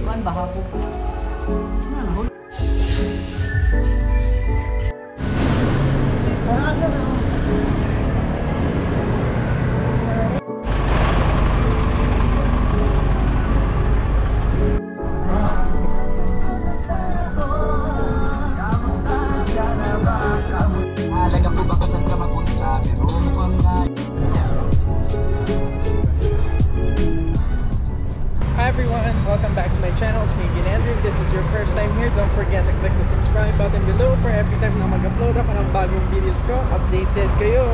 Kuan ba hapon? Hi everyone! Welcome back to my channel. It's me again, Andrew. If this is your first time here, don't forget to click the subscribe button below for every time na mag-upload ako ng bagong videos ko. Updated kayo!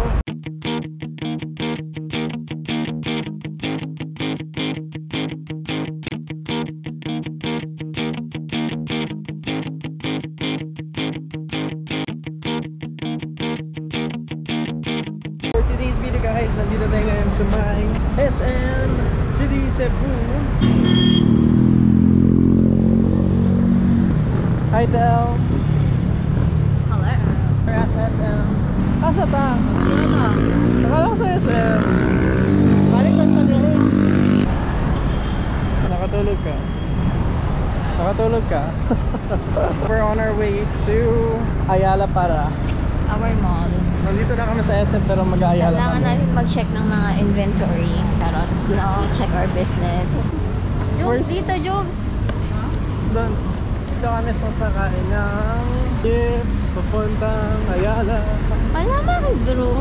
For today's video guys, nandito tayo ngayon sa may SM City Cebu. Hi Del! Hello. We're at SM. Asa ta? Nakala ko sa SM. Balikan pa nyo. Nakatulog ka? Nakatulog ka? We're on our way to Ayala Para. Our mall. Nandito na kami sa SM pero mag-Ayala Kailangan kami. natin mag-check ng mga inventory. Charot. No, check our business. Jobs, Where's- dito, Jobs! Doon. Dito kami sasakay ng jeep papuntang Ayala. Malamang, Drew.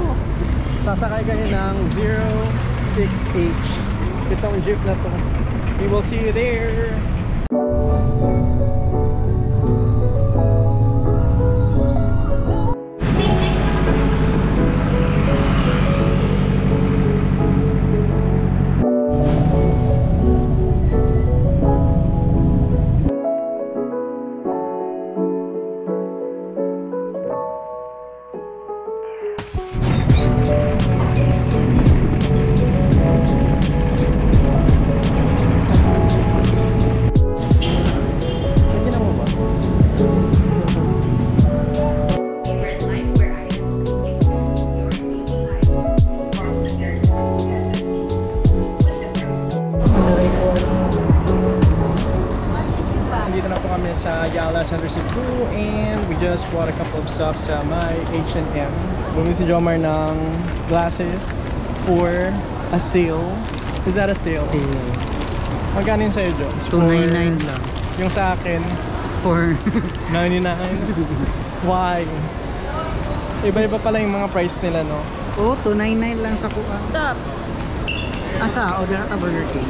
Sasakay kayo ng 06H. Itong jeep na to. We will see you there. Sa Ayala Center Cebu and we just bought a couple of stuff sa my H&M. Bumili si Jomar ng glasses for a sale. Is that a sale? Sale. Magkano yun sa'yo, Jo? 299 lang. Yung sa akin, For 99. Why? Iba-iba pala yung mga price nila, no? oh, 299 lang sa kuha. Stop. Asa, order na ta Burger King.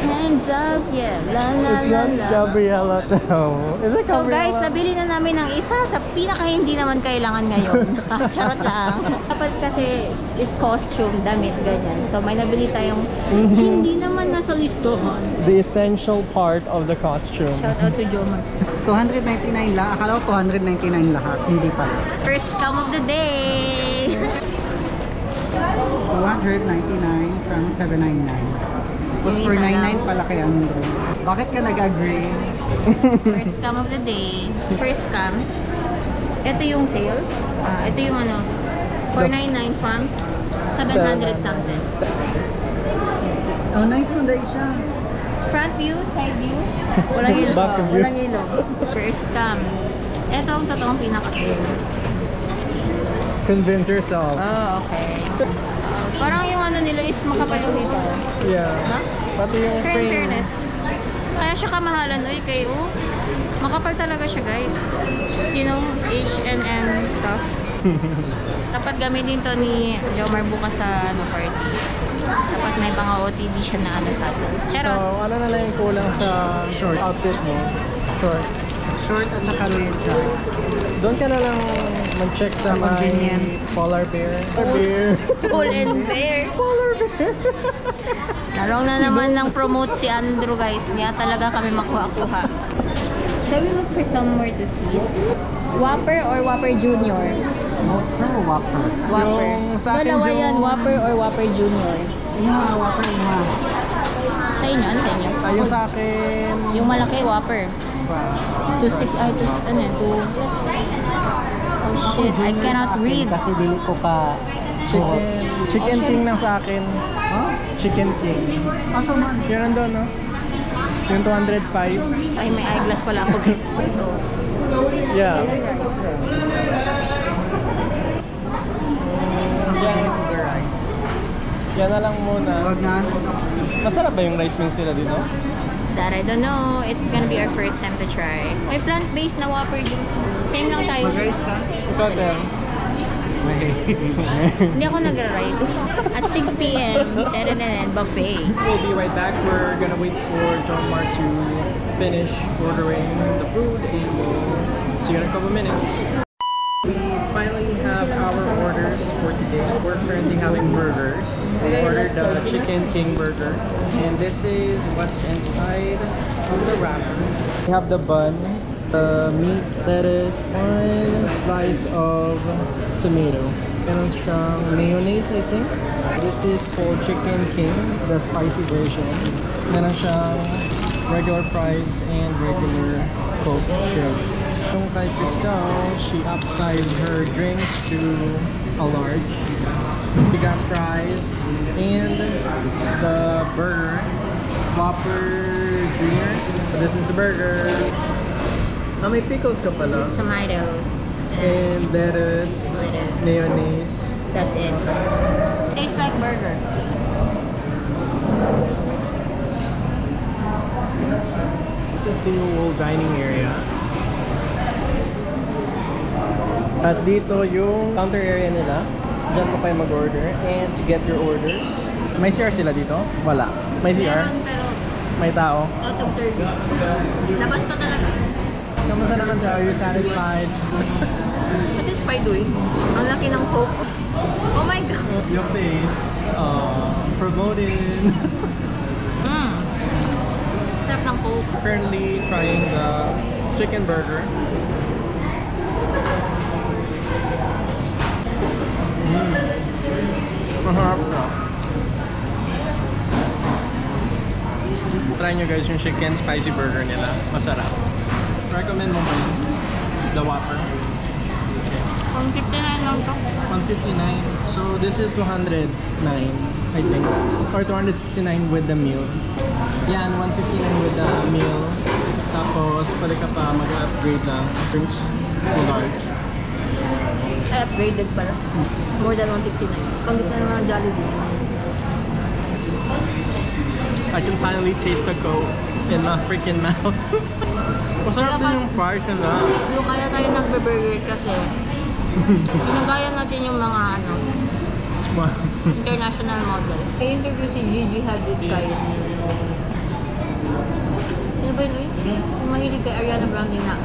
Hands up, yeah. La la It's la not la. Gabriella though. Is it So Gabriella? guys, nabili na namin ng isa sa pinaka hindi naman kailangan ngayon. Charot lang. Dapat kasi is costume, damit, ganyan. So may nabili tayong hindi naman nasa listohan. The essential part of the costume. Shout out to Jomar. 299 lang. Akala ko 299 lahat. Hindi pala. First come of the day. 299 from 799. Tapos Yung for isa 99 lang. pala kay Andrew. Bakit ka nag-agree? First come of the day. First come. Ito yung sale. Ito yung ano. 499 from 700 something. Oh, nice one day siya. Front view, side view. Walang ilong. Back view. Walang ilong. First come. Ito ang totoong pinaka-sale. Convince yourself. Oh, okay. Parang yung ano nila is makapal yung dito. Yeah. Ha? Pati yung Pero in frame. fairness, kaya siya kamahalan. Uy, kayo. Makapal talaga siya, guys. You know, H&M stuff. Dapat gamitin to ni Jomar bukas sa ano, party. Dapat may mga OTD siya na ano sa atin. So, Charot. ano na lang yung kulang sa Short. outfit mo? Shorts. Short at saka red siya. Doon ka na lang mag-check sa Sa may convenience. Polar Bear. Polar Bear. Pull and bear. Polar Bear. Narong na naman ng promote si Andrew, guys. Niya talaga kami makuha-kuha. Shall we look for somewhere to sit? Whopper or Whopper Junior? Whopper o Whopper? Whopper. Yung sa akin, Dalawa yung- yan, Whopper or Whopper Junior. Yeah, Whopper nga. Sa inyo, ano sa inyo? Ayun sa akin. Yung malaki, Whopper. To 6, ano yan, to... Oh shit, I cannot read. Kasi dili ko ka Chicken King lang sa akin. Huh? Chicken King. Asa man? Yun nandun, no? Yung 205. Ay, may eyeglass pala ako guys. Yeah. Yan na lang muna. Wag na. Masarap ba yung rice meals nila dito? That I don't know. It's gonna be our first time to try. May plant-based na Whopper drinks. Same lang tayo. Mag-rice ka? Ikaw, Ter. Hindi ako nagra-rice. At 6 p.m. buffet. We'll be right back. We're gonna wait for John Mark to finish ordering the food and we'll see you in a couple minutes. We finally have our orders for today. We're currently having burgers. We ordered the Chicken King burger. And this is what's inside of the wrapper. We have the bun, the meat, lettuce, one slice of tomato. Meron siyang mayonnaise, I think. This is called Chicken King, the spicy version. Meron siyang regular fries and regular Coke drinks. Yung kay Crystal, she upsized her drinks to a large. We got fries and the burger, Whopper Jr. This is the burger. May pickles ka pala. Tomatoes. And lettuce, mayonnaise. That's it. Tastes like burger. This is the whole dining area. At dito yung counter area nila. Diyan po kayo mag-order. And to get your orders. May CR sila dito? Wala. May CR? Meron, pero May tao? out of service. Labas ko talaga. Kamusta naman daw? Are you satisfied? Satisfied doy. Ang laki ng Coke. Oh my God. Your face. Promoted. Sarap ng Coke. Currently trying the chicken burger. Masarap na. Try nyo guys yung chicken spicy burger nila. Masarap. Recommend mo ba yun? The Whopper. Okay. 159 lang to. 159. So this is 209, I think. Or 269 with the meal. Yan, 159 with the meal. Tapos pwede ka pa mag-upgrade ng drinks to large. Ay, upgraded pala. More than 159. Pangit na naman ang Jollibee. I can finally taste the Coke in my freaking mouth. Masarap din yung fries nila. Yung kaya tayo nagbe-burger kasi ginagaya natin yung mga international model. I-interview si Gigi Hadid kayo. Ano ba yun? Yung mahilig kay Ariana Grande na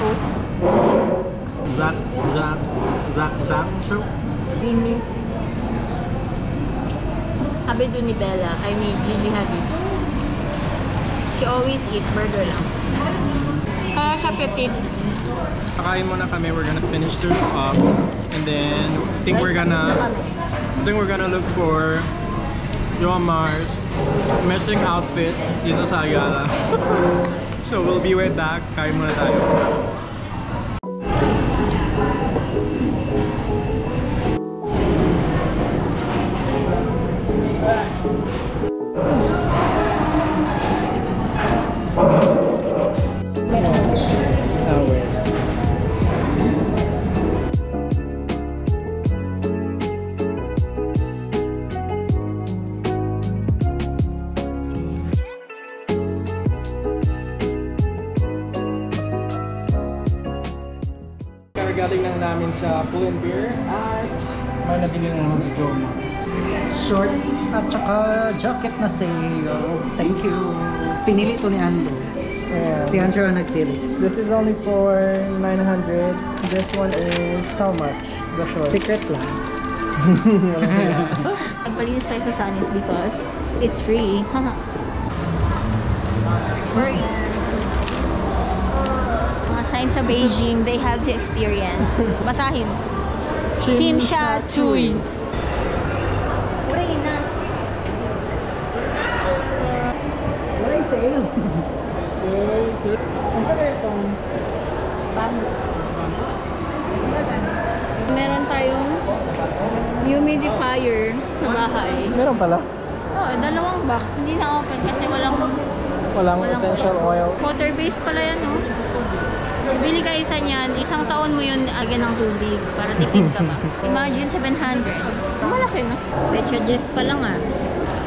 host. Zach show? Rini. Sabi doon ni Bella, ay ni Gigi Hadid. She always eat burger lang. Kaya siya petit. Kakain muna kami. We're gonna finish this up. And then, I think we're gonna look for Joan Mar's matching outfit dito sa Ayala. So, we'll be right back. Kain muna tayo. Galing lang namin sa Pull & Beer at may nabili na naman si John Mark. Short at saka jacket na sale. Thank you. Pinili to ni Ando. Yeah. Si Andrew ang nagpili. This is only for 900. This one is how much? The short. Secret lang. Nagpalinis tayo sa Sunny's because it's free. Experience. Mga signs of Beijing, they have to experience. Basahin. Team Sha Tsui. Spray na. Wala yung sale. Ang sabi itong Meron tayong Meron pala. Oo, dalawang box. Hindi na open kasi Walang essential oil. Water base pala yan, no? So, bili ka isa niyan, isang taon mo yun agad ng tubig para tipid ka ba? Imagine 700. Malaki, no? Beverages pa lang, ah.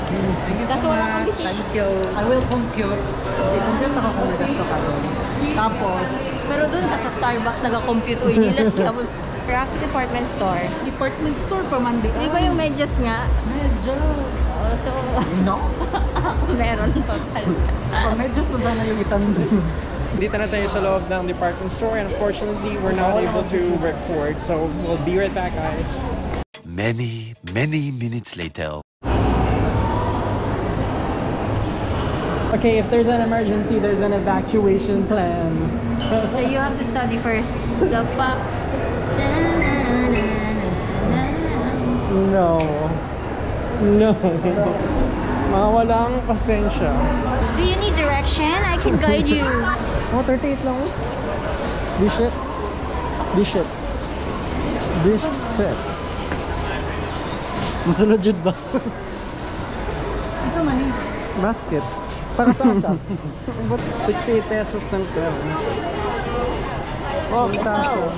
Thank you Kaso so wala kang much. bisita. Thank you. I will compute. I-compute ako kung nagasto ka doon. Tapos, Pero doon ka sa Starbucks, nag-compute. Uy, nilas ka mo. Craft department store. department store pa man di ka. Di ba yung medyas nga? Medyas. Oh, so, No? meron total. Medyas mo sana yung itando. Dito na tayo sa loob ng department store and unfortunately we're not able to record. So we'll be right back, guys. Many minutes later. Okay, if there's an emergency, there's an evacuation plan. So you have to study first. The pop. No. No. Mga walang pasensya. Do you need direction? I can guide you. Oh, 38 lang. Dish it. Dish it. Dish set. Masunod jud ba? Ito man eh. Basket. Para sa asa. 68 pesos ng pera. Oh, taso.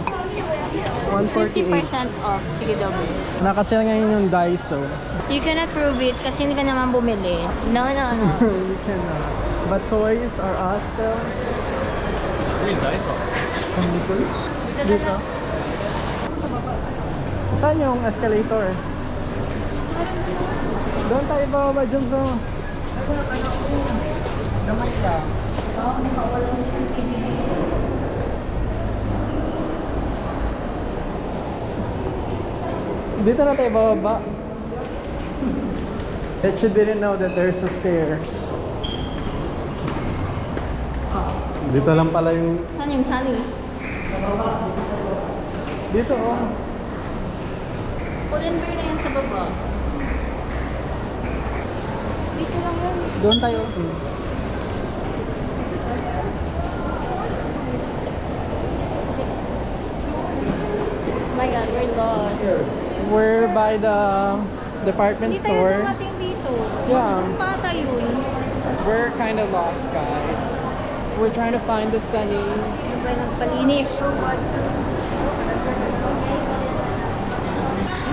148. 50% off. Sige, double. Nakasale ngayon yung Daiso. You cannot prove it kasi hindi ka naman bumili. No. You cannot. But toys are us still. Daiso. Dito. Saan yung escalator? Doon tayo bababa, Jumso. Gamay lang. Dito na tayo bababa. Bet you didn't know that there's a stairs. Dito lang pala yung... Saan yung Sunny's? Dito oh. Pull&Bear na yan sa baba. Dito lang yan. Doon tayo. Oh my God, we're lost. We're by the department Hindi tayo store. dumating dito. Yeah. Saan pa tayo? We're kind of lost, guys. We're trying to find the Sunnies. Ano ba nagpalinis?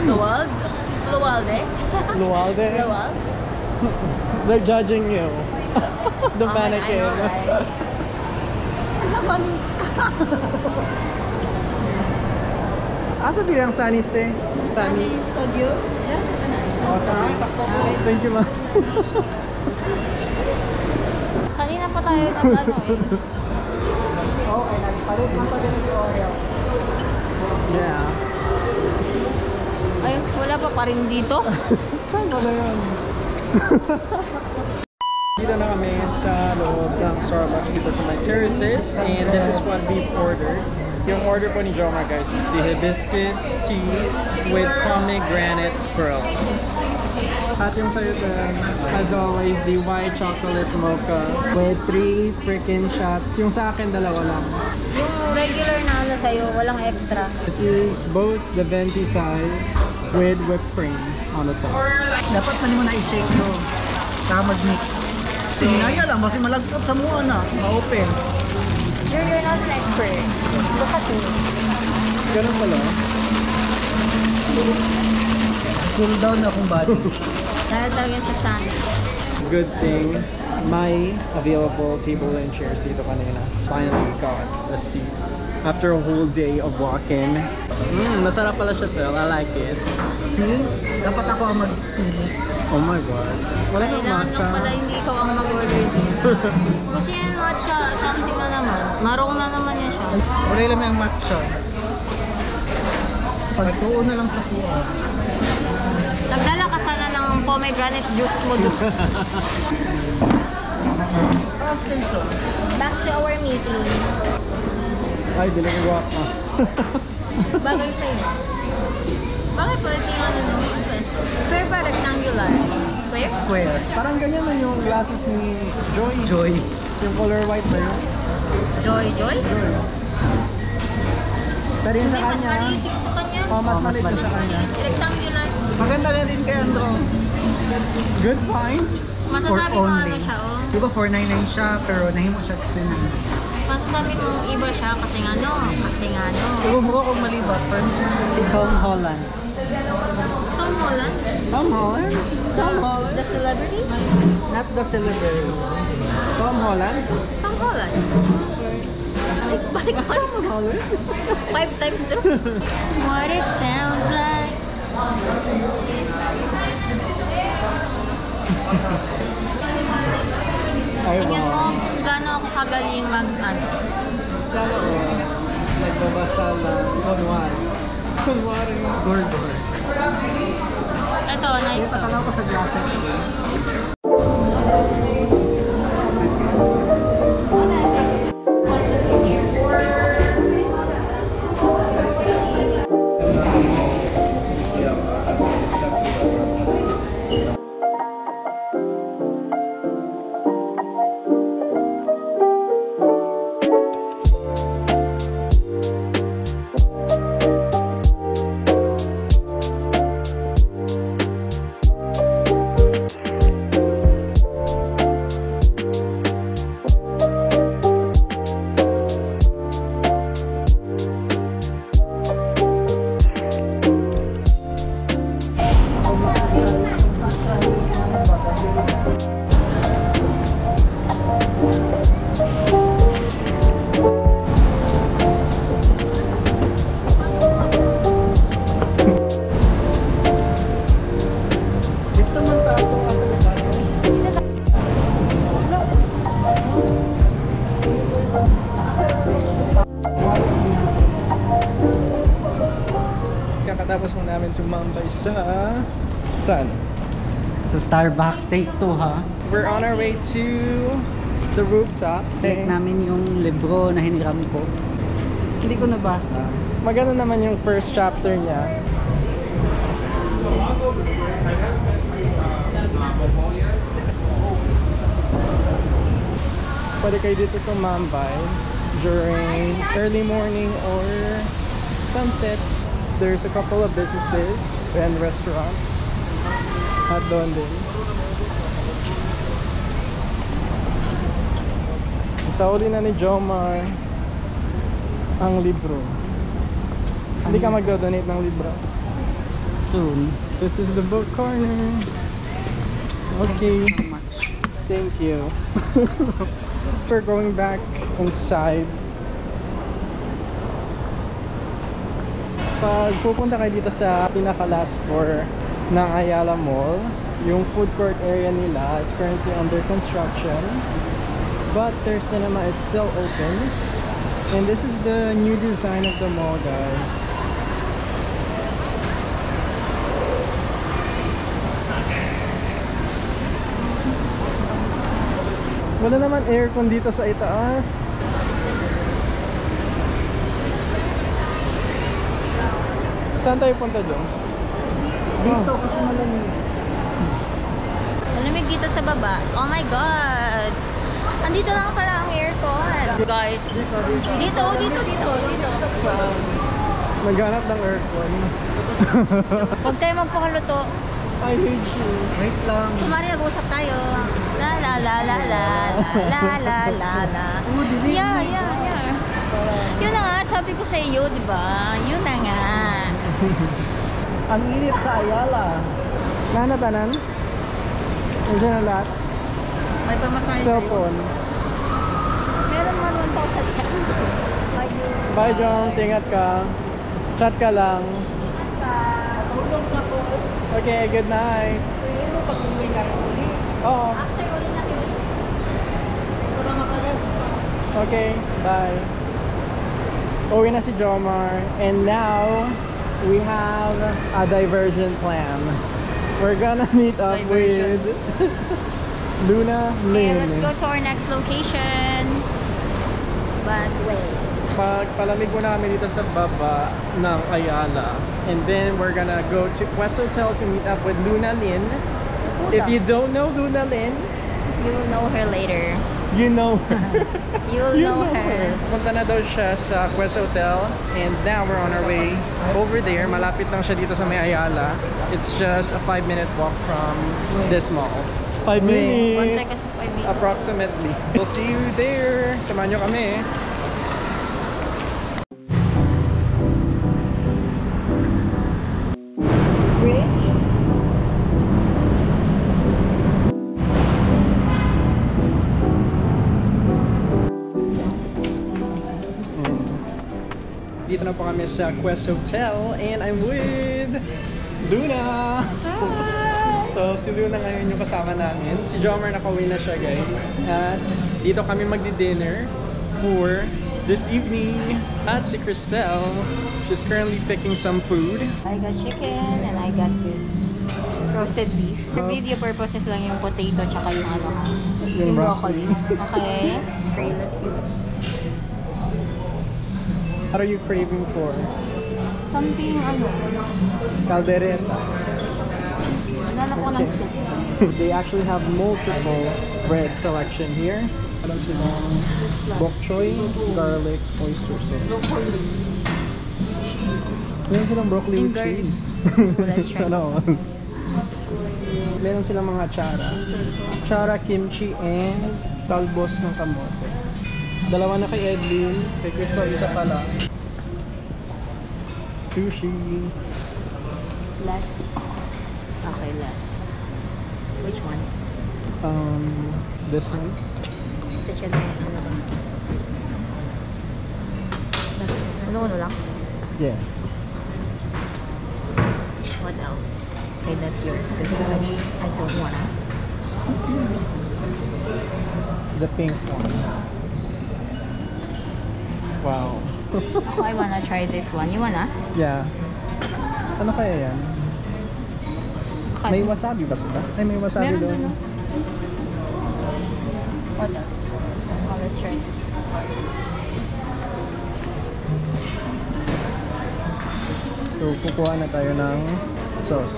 Luwag? Luwalde? Lualde. Luwag? They're judging you. The I mannequin. know, right? Naman. Asa bilang Sunnies, te? Sunnies. Studios? O, sa sakto po. Thank you, ma'am. Kanina pa tayo nag-ano eh. Okay, nagpalit lang pa din yung oil. Yeah. Ay, wala pa rin dito. Saan ba yun? Dito na kami sa loob ng Starbucks dito sa my terraces and this is what we've ordered. Yung order po ni Jomar, guys, is the hibiscus tea with pomegranate pearls. At yung sa'yo din, as always, the white chocolate mocha with 3 freaking shots. Yung sa akin, dalawa lang. Yung regular na ano sa'yo, walang extra. This is both the venti size with whipped cream on the top. Dapat man mo na i-shake to. Saka mag-mix. Tinaya lang, kasi malagpot sa mua na. Ma-open. Sure, you're not an expert. Look at me. Ganun pala. Cool down na akong body. Dahil talaga sa sun. Good thing, may available table and chairs dito kanina. Finally got a seat. After a whole day of walking. Masarap pala siya, Phil. I like it. See? Dapat ako ang mag-pili. Oh my god. Wala kang Kailangan matcha. lang pala hindi ikaw ang mag-order dito. Kasi yan matcha, something na naman. Marong na naman yan siya. Wala lang yung matcha. Pagtuon na lang sa kuha. Nagdala ka sana ng pomegranate juice mo doon. Station. Back to our meeting. Ay, dilagawak ka. Bagay sa'yo. Bakit pala siya ano no? Square ba rectangular? Square? Square. Parang ganyan man yung glasses ni Joy. Joy. Yung color white ba yun? Joy? Joy. Pero yung sa Hindi, mas kanya, maliit yung sa kanya. oh, mas Oh, mas maliit yung sa kanya. Rectangular. Maganda nga din kay Andro. Good find. Masasabi mo ano only. siya, oh. Di ba 499 siya, pero nahimo siya 399. Masasabi mo iba siya kasi nga no. Pero mukha kong malibat, pero si Tom Holland. Tom Holland? Tom Holland? Tom Holland? The celebrity? Not the celebrity. Tom Holland? Tom Holland. Balik mo. Tom Holland? 5 times too. What it sounds like. Ay, Tingnan mo wow. kung gaano ako kagaling mag ano. Sana ko. Nagbabasa lang. Kunwari. Kunwari. Gordor. Ito, nice to. Patanaw ko sa glasses. Dito man tayo kasi Kakatapos mo namin tumambay sa... Saan? sa Starbucks, take 2 ha. We're on our way to the rooftop. Take namin yung libro na hiniram ko. Hindi ko nabasa. Maganda naman yung first chapter niya. Pwede kayo dito tumambay during early morning or sunset. There's a couple of businesses and restaurants at doon din. Sauli na ni Jomar ang libro. Hindi ka magdodonate ng libro. Soon. This is the book corner. Okay, So much. thank you. We're going back inside. Pag pupunta kayo dito sa pinaka-last floor ng Ayala Mall, yung food court area nila, it's currently under construction. But their cinema is still open. And this is the new design of the mall, guys. Wala naman aircon dito sa itaas. Saan tayo punta, Jones? Dito kasi malamig. Malamig dito sa baba. Oh my God! Andito lang pala ang aircon. Guys, dito. Naghanap ng aircon. Huwag tayo magpakaluto. I hate you. Wait lang. Kumari nag-usap tayo. La la la la la la la la la. Yeah. Yun na nga, sabi ko sa iyo, di ba? Yun na nga. Ang init sa Ayala. Nanatanan? Nandiyan na lahat. May pamasahe Cellphone. Meron man 1,000 yan. Bye, Jones. Ingat ka. Chat ka lang. Okay, good night. Oo. Okay, bye. Uwi na si Jomar. And now, we have a diversion plan. We're gonna meet up Diversion. with Luna Okay, Lin. let's go to our next location. But wait. Pagpalamig muna kami dito sa baba ng Ayala. And then we're gonna go to Quest Hotel to meet up with Luna Lin. If you don't know Luna Lin, You'll know her later. You know her. You'll know her. Punta na daw siya sa Quest Hotel and now we're on our way over there. Malapit lang siya dito sa may Ayala. It's just a 5-minute walk from this mall. 5 minutes? One take kasi 5 minutes. Approximately. We'll see you there. Samahan nyo kami. Bridge? Dito na po kami sa Quest Hotel and I'm with Luna! So si Luna ngayon yung kasama namin. Si Jomar nakauwi na siya guys. At dito kami magdi-dinner for this evening. At si Cristel, she's currently picking some food. I got chicken and I got this roasted beef. For video purposes lang yung potato tsaka yung ano, yung broccoli. Okay? Okay, let's see what's What are you craving for? something ano. Caldereta. Nala ko ng soup. They actually have multiple bread selection here. Meron silang bok choy, garlic, oyster sauce. Meron silang broccoli with In garlic. cheese. Let's try. Sana all. Meron silang mga chara. Chara, kimchi, and talbos ng kamote. Dalawa na kay Edlin. Kay Crystal, isa pa lang. Sushi. Let's. Okay, let's. Which one? This one. Sa tiyan na yung ano lang. Uno-uno lang? Yes. What else? Okay, that's yours because I don't wanna. The pink one. Wow. Ako, I wanna try this one. You wanna? Yeah. Ano kaya yan? May wasabi ba sila? Ay, may wasabi Meron doon. doon, no? What else? Oh, let's try this. So, kukuha na tayo ng sauce.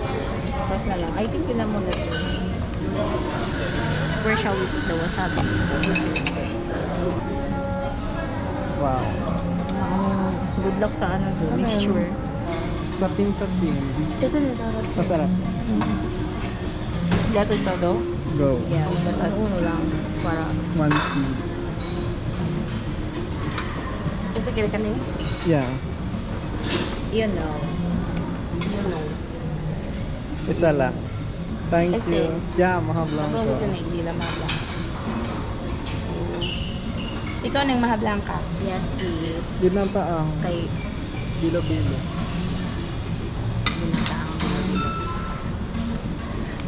Sauce na lang. I think yun na muna ito. Where shall we put the wasabi? Wow. Good luck sa ano doon. Mixture. Sapin-sapin. Kasi nasarap. Masarap. Gato todo? Go. Yeah, but uno lang. Para. One piece. Kasi kaya kanin? Yeah. You know. You know. Isa lang. Thank Este. you. Yeah, mahablang Bro, gusto ko. na hindi na mahablang. Ikaw nang mahablang ka. Yes, please. Yun ang taang. Kay Bilo-bilo. binataang.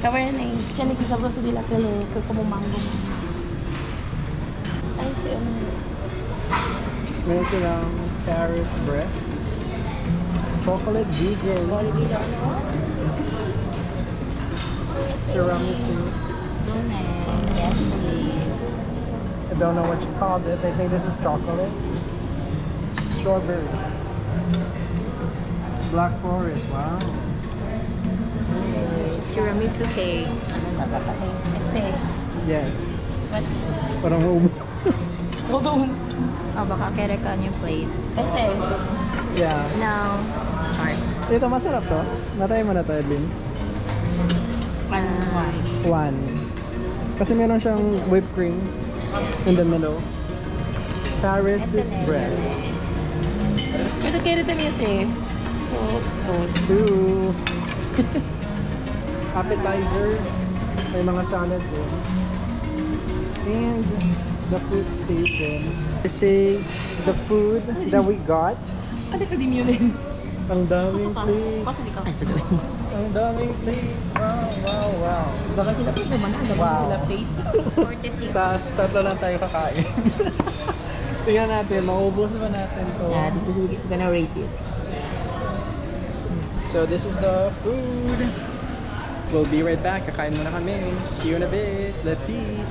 Kaway na yung siya nagkisabro sa dila pero kukumumanggo. Ay, si ano yun. Meron silang Paris breast. Chocolate vegan. Quality daw, no? Tiramisu. Lunen. Yes, please. I don't know what you call this. I think this is chocolate. Strawberry. Black forest. Wow. Tiramisu cake. Ano nasa patay? Este. Yes. What is? Parang home. Hold on. Oh, baka kere ka yung plate. Este. Yeah. No. Chart. Ito masarap to. Natay mo na to, Edwin. One. Kasi meron siyang whipped cream in the middle. Paris is breast. Pero kaya rin yun eh. So, toast. Two. Appetizer. May mga salad din. And the food station. This is the food that we got. Ano ka din yun? Ang daming Pasok ka. plate. Pasok di ka. Ay, sige. Ang daming plate. Wow, wow, wow. Baka sila plate naman. Baka Wow. sila plate. Courtesy. Tapos tatlo lang tayo kakain. Tingnan natin, maubos ba natin to? Yeah, this is gonna rate it. So this is the food. We'll be right back. Kakain muna kami. See you in a bit. Let's eat.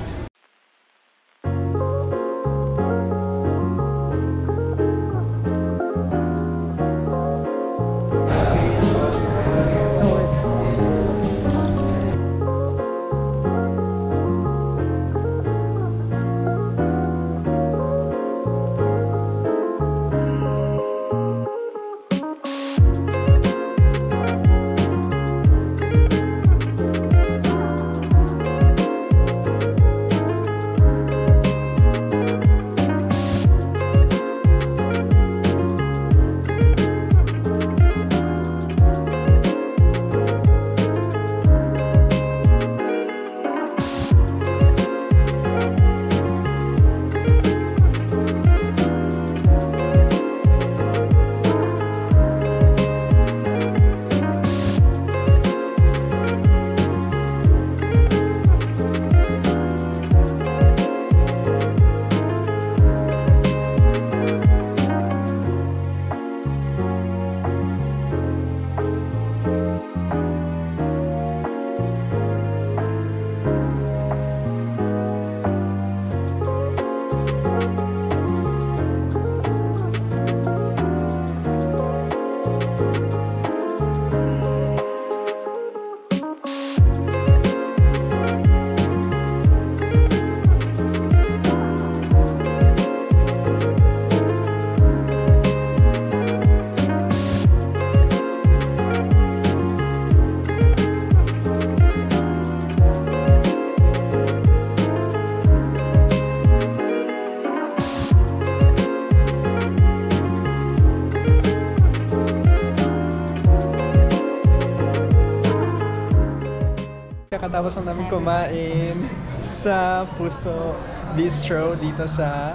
kakatapos na namin kumain sa Puso Bistro dito sa...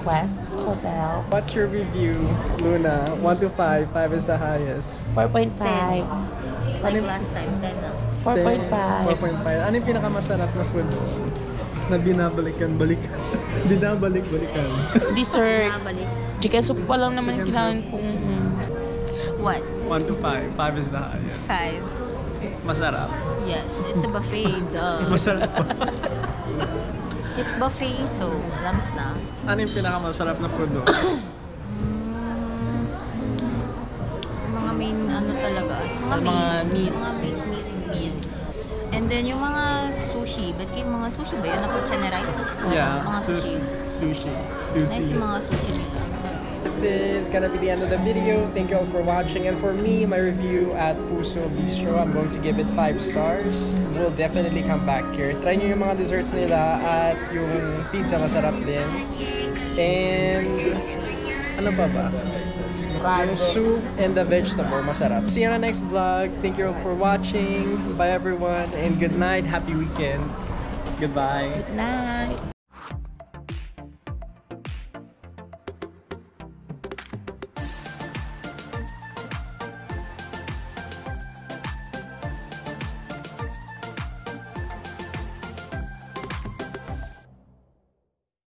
Quest Hotel. What's your review, Luna? 1 to 5, 5 is the highest. 4.5. Like last time, 10 na. 4.5. 4.5. Ano yung pinakamasarap na food na binabalikan-balikan? Binabalik-balikan. Dessert. Nabalik. Chicken soup pa lang naman yung kailangan kong... What? 1 to 5. 5 is the highest. 5. Masarap. Yes, it's a buffet. Duh. Masarap pa. It's buffet, so alams na. Ano yung pinakamasarap na food doon? Mga main ano talaga. Mga meat. Mga meat. And then yung mga sushi. Ba't kayo mga sushi ba yun? Na rice? Yeah, Mga sushi. sushi. Nice yung mga sushi nila. This is gonna be the end of the video. Thank you all for watching. And for me, my review at Puso Bistro, I'm going to give it 5 stars. We'll definitely come back here. Try nyo yung mga desserts nila at yung pizza masarap din. And ano pa ba? Yung soup and the vegetable masarap. See you on the next vlog. Thank you all for watching. Bye everyone and good night. Happy weekend. Goodbye. Good night.